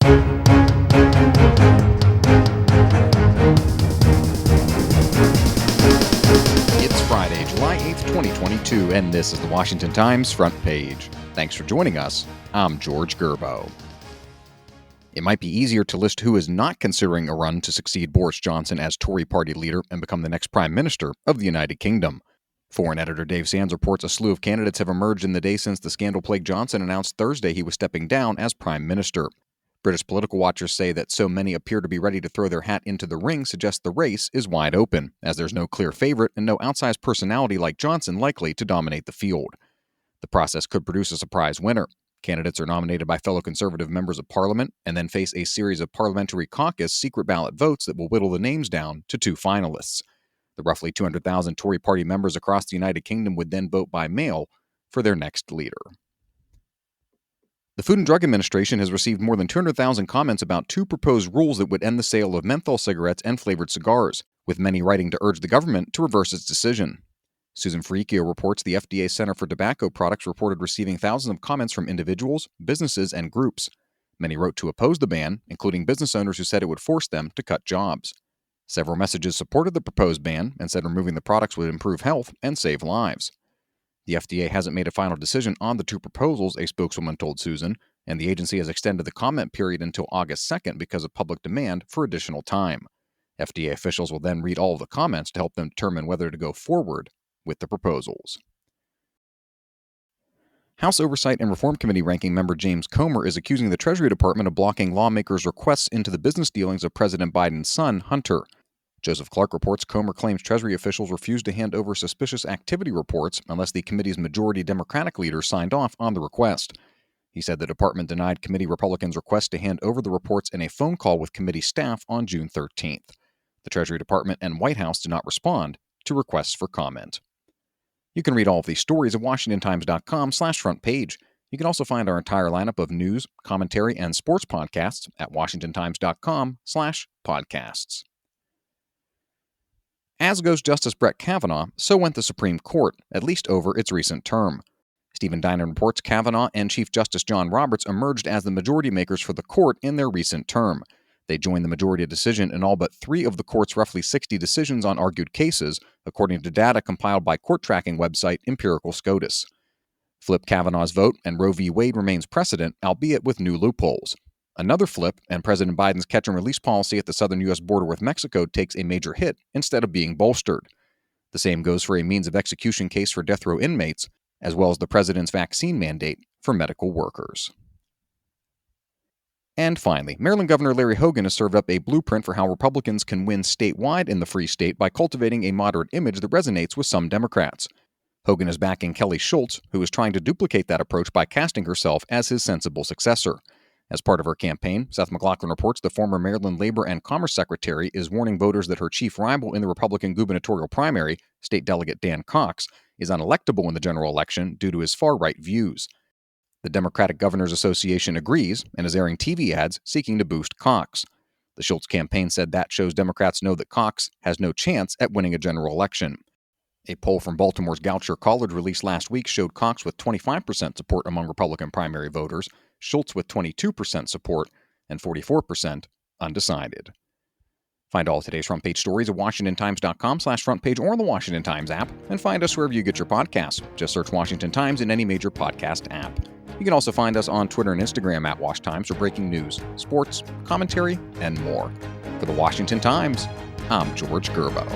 It's Friday, July 8th, 2022, and this is the Washington Times front page. Thanks for joining us. I'm George Gerbo. It might be easier to list who is not considering a run to succeed Boris Johnson as Tory party leader and become the next Prime Minister of the United Kingdom. Foreign editor Dave Sands reports a slew of candidates have emerged in the day since the scandal-plagued Johnson announced Thursday he was stepping down as Prime Minister. British political watchers say that so many appear to be ready to throw their hat into the ring suggests the race is wide open, as there's no clear favorite and no outsized personality like Johnson likely to dominate the field. The process could produce a surprise winner. Candidates are nominated by fellow Conservative members of Parliament and then face a series of parliamentary caucus secret ballot votes that will whittle the names down to two finalists. The roughly 200,000 Tory party members across the United Kingdom would then vote by mail for their next leader. The Food and Drug Administration has received more than 200,000 comments about two proposed rules that would end the sale of menthol cigarettes and flavored cigars, with many writing to urge the government to reverse its decision. Susan Ferricchio reports the FDA Center for Tobacco Products reported receiving thousands of comments from individuals, businesses, and groups. Many wrote to oppose the ban, including business owners who said it would force them to cut jobs. Several messages supported the proposed ban and said removing the products would improve health and save lives. The FDA hasn't made a final decision on the two proposals, a spokeswoman told Susan, and the agency has extended the comment period until August 2nd because of public demand for additional time. FDA officials will then read all of the comments to help them determine whether to go forward with the proposals. House Oversight and Reform Committee ranking member James Comer is accusing the Treasury Department of blocking lawmakers' requests into the business dealings of President Biden's son, Hunter. Joseph Clark reports Comer claims Treasury officials refused to hand over suspicious activity reports unless the committee's majority Democratic leader signed off on the request. He said the department denied committee Republicans' request to hand over the reports in a phone call with committee staff on June 13th. The Treasury Department and White House did not respond to requests for comment. You can read all of these stories at WashingtonTimes.com/front page. You can also find our entire lineup of news, commentary, and sports podcasts at WashingtonTimes.com/podcasts. As goes Justice Brett Kavanaugh, so went the Supreme Court, at least over its recent term. Stephen Dinan reports Kavanaugh and Chief Justice John Roberts emerged as the majority makers for the court in their recent term. They joined the majority decision in all but 3 of the court's roughly 60 decisions on argued cases, according to data compiled by court tracking website Empirical SCOTUS. Flip Kavanaugh's vote and Roe v. Wade remains precedent, albeit with new loopholes. Another flip, and President Biden's catch-and-release policy at the southern U.S. border with Mexico takes a major hit instead of being bolstered. The same goes for a means of execution case for death row inmates, as well as the president's vaccine mandate for medical workers. And finally, Maryland Governor Larry Hogan has served up a blueprint for how Republicans can win statewide in the Free State by cultivating a moderate image that resonates with some Democrats. Hogan is backing Kelly Schultz, who is trying to duplicate that approach by casting herself as his sensible successor. As part of her campaign, Seth McLaughlin reports the former Maryland Labor and Commerce Secretary is warning voters that her chief rival in the Republican gubernatorial primary, State Delegate Dan Cox, is unelectable in the general election due to his far-right views. The Democratic Governors Association agrees and is airing TV ads seeking to boost Cox. The Schultz campaign said that shows Democrats know that Cox has no chance at winning a general election. A poll from Baltimore's Goucher College released last week showed Cox with 25% support among Republican primary voters, Schultz with 22% support, and 44% undecided. Find all of today's front page stories at WashingtonTimes.com/front page or on the Washington Times app, and find us wherever you get your podcasts. Just search Washington Times in any major podcast app. You can also find us on Twitter and Instagram at WashTimes for breaking news, sports, commentary, and more. For the Washington Times, I'm George Gerbo.